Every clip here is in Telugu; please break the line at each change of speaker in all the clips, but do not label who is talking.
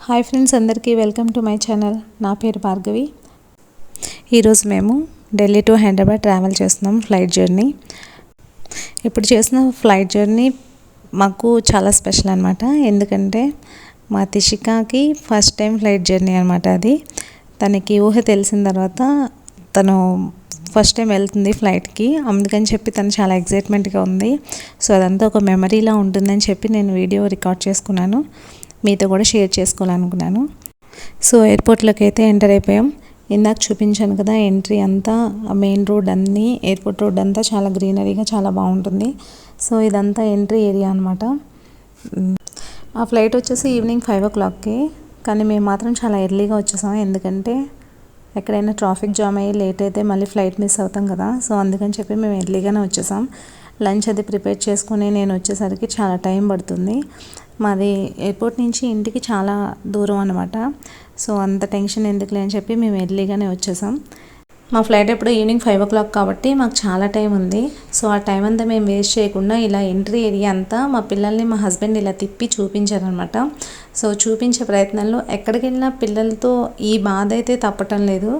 హాయ్ ఫ్రెండ్స్, అందరికీ వెల్కమ్ టు మై ఛానల్. నా పేరు భార్గవి. ఈరోజు మేము ఢిల్లీ టు హైదరాబాద్ ట్రావెల్ చేస్తున్నాం ఫ్లైట్ జర్నీ. ఇప్పుడు చేసిన ఫ్లైట్ జర్నీ మాకు చాలా స్పెషల్ అనమాట. ఎందుకంటే మా తిషికాకి ఫస్ట్ టైం ఫ్లైట్ జర్నీ అనమాట. అది తనకి ఊహ తెలిసిన తర్వాత తను ఫస్ట్ టైం వెళ్తుంది ఫ్లైట్కి. అందుకని చెప్పి తను చాలా ఎగ్జైట్మెంట్గా ఉంది. సో అదంతా ఒక మెమరీలా ఉంటుందని చెప్పి నేను వీడియో రికార్డ్ చేసుకున్నాను, మీతో కూడా షేర్ చేసుకోవాలనుకున్నాను. సో ఎయిర్పోర్ట్లోకి అయితే ఎంటర్ అయిపోయాం. ఇందాక చూపించాను కదా, ఎంట్రీ అంతా మెయిన్ రోడ్ అన్నీ, ఎయిర్పోర్ట్ రోడ్ అంతా చాలా గ్రీనరీగా చాలా బాగుంటుంది. సో ఇదంతా ఎంట్రీ ఏరియా అనమాట. ఆ ఫ్లైట్ వచ్చేసి ఈవినింగ్ 5 o'clockకి, కానీ మేము మాత్రం చాలా ఎర్లీగా వచ్చేసాం. ఎందుకంటే ఎక్కడైనా ట్రాఫిక్ జామ్ అయ్యి లేట్ అయితే మళ్ళీ ఫ్లైట్ మిస్ అవుతాం కదా. సో అందుకని చెప్పి మేము ఎర్లీగానే వచ్చేసాం. లంచ్ అది ప్రిపేర్ చేసుకుని నేను వచ్చేసరికి చాలా టైం పడుతుంది. మాది ఎయిర్పోర్ట్ నుంచి ఇంటికి చాలా దూరం అనమాట. సో అంత టెన్షన్ ఎందుకులే అని చెప్పి మేము ఎర్లీగానే వచ్చేసాం. మా ఫ్లైట్ ఎప్పుడు ఈవినింగ్ 5 o'clock కాబట్టి మాకు చాలా టైం ఉంది. సో ఆ టైం అంతా మేము వేస్ట్ చేయకుండా ఇలా ఎంట్రీ ఏరియా అంతా మా పిల్లల్ని మా హస్బెండ్ ఇలా తిప్పి చూపించారనమాట. సో చూపించే ప్రయత్నంలో ఎక్కడికి వెళ్ళినా పిల్లలతో ఈ బాధ అయితే తప్పటం లేదు.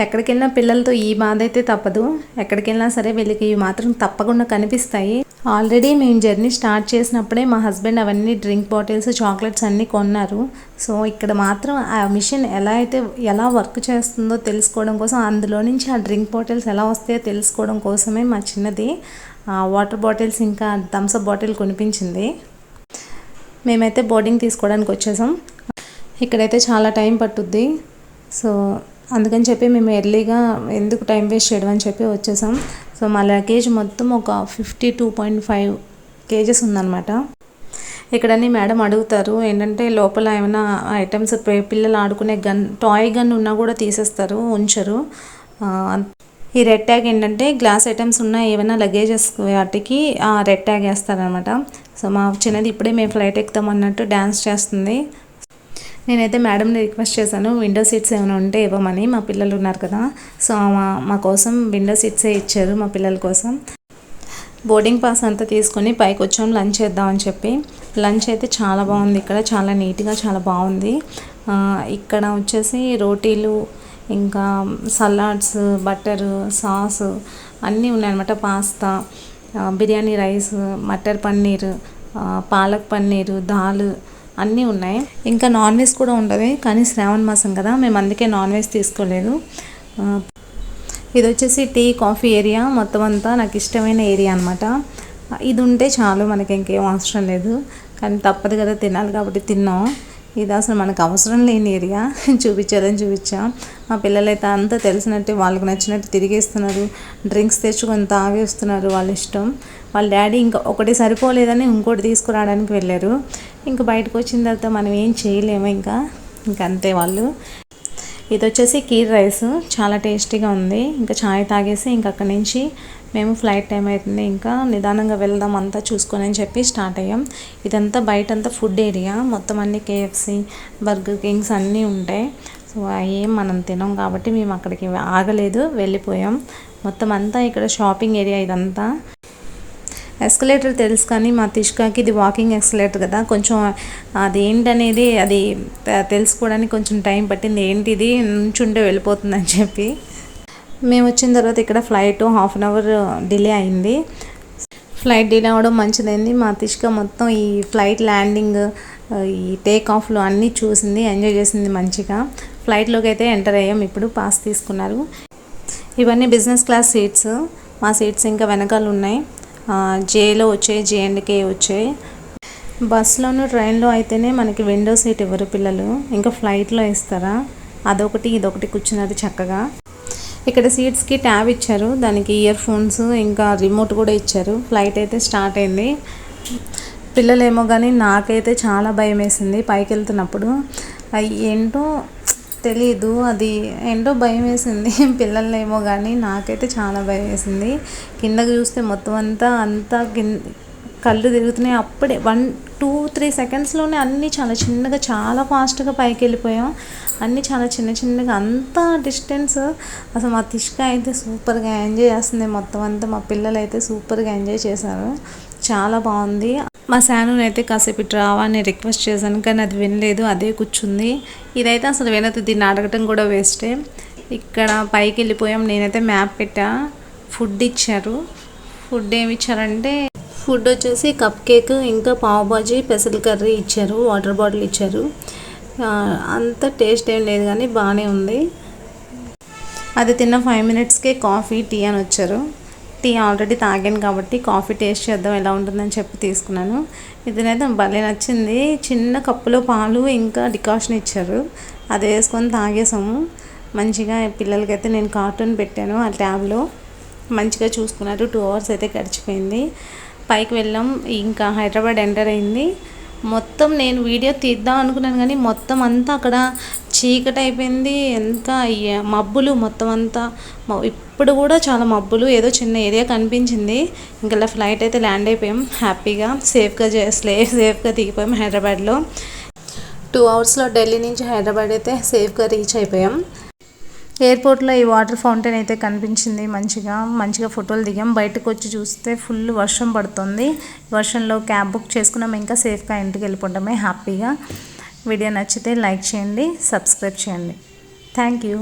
ఎక్కడికి వెళ్ళినా పిల్లలతో ఈ బాధ అయితే తప్పదు. ఎక్కడికి వెళ్ళినా సరే వీళ్ళకి ఇవి మాత్రం తప్పకుండా కనిపిస్తాయి. ఆల్రెడీ మేము జర్నీ స్టార్ట్ చేసినప్పుడే మా హస్బెండ్ అవన్నీ డ్రింక్ బాటిల్స్, చాక్లెట్స్ అన్నీ కొన్నారు. సో ఇక్కడ మాత్రం ఆ మిషన్ ఎలా వర్క్ చేస్తుందో తెలుసుకోవడం కోసం, అందులో నుంచి ఆ డ్రింక్ బాటిల్స్ ఎలా వస్తాయో తెలుసుకోవడం కోసమే మా చిన్నది వాటర్ బాటిల్స్ ఇంకా థమ్స్అప్ బాటిల్ కొనిపించింది. మేమైతే బోర్డింగ్ తీసుకోవడానికి వచ్చేసాం. ఇక్కడైతే చాలా టైం పట్టుద్ది. సో అందుకని చెప్పి మేము ఎర్లీగా ఎందుకు టైం వేస్ట్ చేయడం అని చెప్పి వచ్చేసాం. సో మా లగేజ్ మొత్తం ఒక 52.5 kgs ఉందన్నమాట. ఇక్కడన్నీ మేడం అడుగుతారు ఏంటంటే లోపల ఏమైనా ఐటమ్స్, పిల్లలు ఆడుకునే టాయ్ గన్ ఉన్నా కూడా తీసేస్తారు, ఉంచరు. ఈ రెడ్ ట్యాగ్ ఏంటంటే గ్లాస్ ఐటమ్స్ ఉన్న ఏమైనా లగేజెస్ వాటికి ఆ రెడ్ ట్యాగ్ వేస్తారనమాట. సో మా చిన్నది ఇప్పుడే మేము ఫ్లైట్ ఎక్కుతాం అన్నట్టు డ్యాన్స్ చేస్తుంది. నేనైతే మేడంని రిక్వెస్ట్ చేశాను, విండో సీట్స్ ఏమైనా ఉంటే ఇవ్వమని. మా పిల్లలు ఉన్నారు కదా, సో మా కోసం విండో సీట్సే ఇచ్చారు మా పిల్లల కోసం. బోర్డింగ్ పాస్ అంతా తీసుకొని పైకి వచ్చాం లంచ్ చేద్దామని చెప్పి. లంచ్ అయితే చాలా బాగుంది. ఇక్కడ చాలా నీట్గా చాలా బాగుంది. ఇక్కడ వచ్చేసి రోటీలు, ఇంకా సలాడ్స్, బటర్, సాస్ అన్నీ ఉన్నాయన్నమాట. పాస్తా, బిర్యానీ రైస్, మటర్ పన్నీర్, పాలక్ పన్నీరు, దాల్ అన్నీ ఉన్నాయి. ఇంకా నాన్ వెజ్ కూడా ఉంటుంది, కానీ శ్రావణ మాసం కదా మేము అందుకే నాన్ వెజ్ తీసుకోలేదు. ఇది వచ్చేసి టీ కాఫీ ఏరియా. మొత్తం అంతా నాకు ఇష్టమైన ఏరియా అనమాట. ఇది ఉంటే చాలు, మనకి ఇంకేం అవసరం లేదు. కానీ తప్పదు కదా, తినాలి కాబట్టి తిన్నాం. ఇది అసలు మనకు అవసరం లేని ఏరియా. చూపించాం. మా పిల్లలైతే అంతా తెలిసినట్టు వాళ్ళకి నచ్చినట్టు తిరిగేస్తున్నారు. డ్రింక్స్ తెచ్చుకొని తాగేస్తున్నారు, వాళ్ళ ఇష్టం. వాళ్ళ డాడీ ఇంకా ఒకటి సరిపోలేదని ఇంకోటి తీసుకురావడానికి వెళ్ళారు. ఇంకా బయటకు వచ్చిన తర్వాత మనం ఏం చేయలేము, ఇంకా అంతే వాళ్ళు. ఇది వచ్చేసి కీర్ రైస్, చాలా టేస్టీగా ఉంది. ఇంకా ఛాయ్ తాగేసి ఇంకా అక్కడి నుంచి మేము ఫ్లైట్ టైం అవుతుంది, ఇంకా నిదానంగా వెళ్దాం అంతా చూసుకొని అని చెప్పి స్టార్ట్ అయ్యాం. ఇదంతా బయటంతా ఫుడ్ ఏరియా. మొత్తం అన్ని KFC, బర్గర్ కింగ్స్ అన్నీ ఉంటాయి. సో ఏం మనం తినాం కాబట్టి మేము అక్కడికి ఆగలేదు, వెళ్ళిపోయాం. మొత్తం అంతా ఇక్కడ షాపింగ్ ఏరియా ఇదంతా. ఎస్కలేటర్ తెలుసు, కానీ మా తిష్కాకి ఇది వాకింగ్ ఎస్కలేటర్ కదా, కొంచెం అది ఏంటనేది అది తెలుసుకోవడానికి కొంచెం టైం పట్టింది. ఏంటిది నుంచుంటే వెళ్ళిపోతుందని చెప్పి. మేము వచ్చిన తర్వాత ఇక్కడ ఫ్లైట్ 1/2 hour డిలే అయింది. ఫ్లైట్ డిలే అవ్వడం మంచిదైంది. మా తిష్క మొత్తం ఈ ఫ్లైట్ ల్యాండింగ్, ఈ టేక్ ఆఫ్లు అన్నీ చూసింది, ఎంజాయ్ చేసింది మంచిగా. ఫ్లైట్లోకి అయితే ఎంటర్ అయ్యాం. ఇప్పుడు పాస్ తీసుకున్నారు. ఇవన్నీ బిజినెస్ క్లాస్ సీట్స్. మా సీట్స్ ఇంకా వెనకాల ఉన్నాయి. జేలో వచ్చాయి, J&K వచ్చాయి. బస్సులోను ట్రైన్లో అయితేనే మనకి విండో సీట్ ఇవ్వరు పిల్లలు, ఇంకా ఫ్లైట్లో ఇస్తారా? అదొకటి ఇదొకటి కూర్చున్నది చక్కగా. ఇక్కడ సీట్స్కి ట్యాబ్ ఇచ్చారు, దానికి ఇయర్ ఫోన్స్ ఇంకా రిమోట్ కూడా ఇచ్చారు. ఫ్లైట్ అయితే స్టార్ట్ అయింది. పిల్లలేమో కానీ నాకైతే చాలా భయం వేసింది పైకి వెళ్తున్నప్పుడు. ఏంటో తెలీదు, అది ఏంటో భయం వేసింది. పిల్లలేమో కానీ నాకైతే చాలా భయం వేసింది. కిందకి చూస్తే మొత్తం అంతా కళ్ళు తిరుగుతున్నాయి. అప్పుడే 1-2-3 secondsలోనే అన్నీ చాలా చిన్నగా, చాలా ఫాస్ట్గా పైకి వెళ్ళిపోయాం. అన్నీ చాలా చిన్నగా, అంత డిస్టెన్స్. అసలు మా తిష్క అయితే సూపర్గా ఎంజాయ్ చేస్తుంది మొత్తం అంతా. మా పిల్లలు అయితే సూపర్గా ఎంజాయ్ చేశారు, చాలా బాగుంది. మా శానుని అయితే కాసేపు ఇటు రావా అని రిక్వెస్ట్ చేశాను, కానీ అది వినలేదు, అదే కూర్చుంది. ఇదైతే అసలు వినదు, దీన్ని అడగటం కూడా వేస్టే. ఇక్కడ పైకి వెళ్ళిపోయాం. నేనైతే మ్యాప్ పెట్టా. ఫుడ్ ఇచ్చారు. ఫుడ్ ఏమి ఇచ్చారంటే ఫుడ్ వచ్చేసి కప్ కేక్, ఇంకా పావ్ బాజీ, పెసలు కర్రీ ఇచ్చారు, వాటర్ బాటిల్ ఇచ్చారు. అంత టేస్ట్ ఏం లేదు కానీ బాగానే ఉంది. అది తిన్న 5 మినిట్స్కే కాఫీ, టీ అని వచ్చారు. టీ ఆల్రెడీ తాగాను కాబట్టి కాఫీ టేస్ట్ చేద్దాం ఎలా ఉంటుందని చెప్పి తీసుకున్నాను. ఇదైతే భలే నచ్చింది. చిన్న కప్పులో పాలు ఇంకా డికాషన్ ఇచ్చారు, అది వేసుకొని తాగేసాము మంచిగా. పిల్లలకైతే నేను కార్టూన్ పెట్టాను, ఆ ట్యాబ్లో మంచిగా చూసుకున్నారు. 2 అవర్స్ అయితే గడిచిపోయింది. పైకి వెళ్ళాం. ఇంకా హైదరాబాద్ ఎంటర్ అయింది. మొత్తం నేను వీడియో తీద్దాం అనుకున్నాను కానీ మొత్తం అంతా అక్కడ చీకటి అయిపోయింది. ఇంకా మబ్బులు మొత్తం అంతా, ఇప్పుడు కూడా చాలా మబ్బులు. ఏదో చిన్న ఏరియా కనిపించింది. ఇంకా ఫ్లైట్ అయితే ల్యాండ్ అయిపోయాం హ్యాపీగా, సేఫ్గా దిగిపోయాం హైదరాబాద్లో. 2 అవర్స్లో ఢిల్లీ నుంచి హైదరాబాద్ అయితే సేఫ్గా రీచ్ అయిపోయాం. ఎయిర్పోర్ట్లో ఈ వాటర్ ఫౌంటైన్ అయితే కనిపించింది. మంచిగా ఫోటోలు దిగాం. బయటకు వచ్చి చూస్తే ఫుల్ వర్షం పడుతుంది. వర్షంలో క్యాబ్ బుక్ చేసుకున్నాం. ఇంకా సేఫ్గా ఇంటికి వెళ్ళిపోవడమే హ్యాపీగా. వీడియో నచ్చితే లైక్ చేయండి, సబ్స్క్రైబ్ చేయండి. Thank you.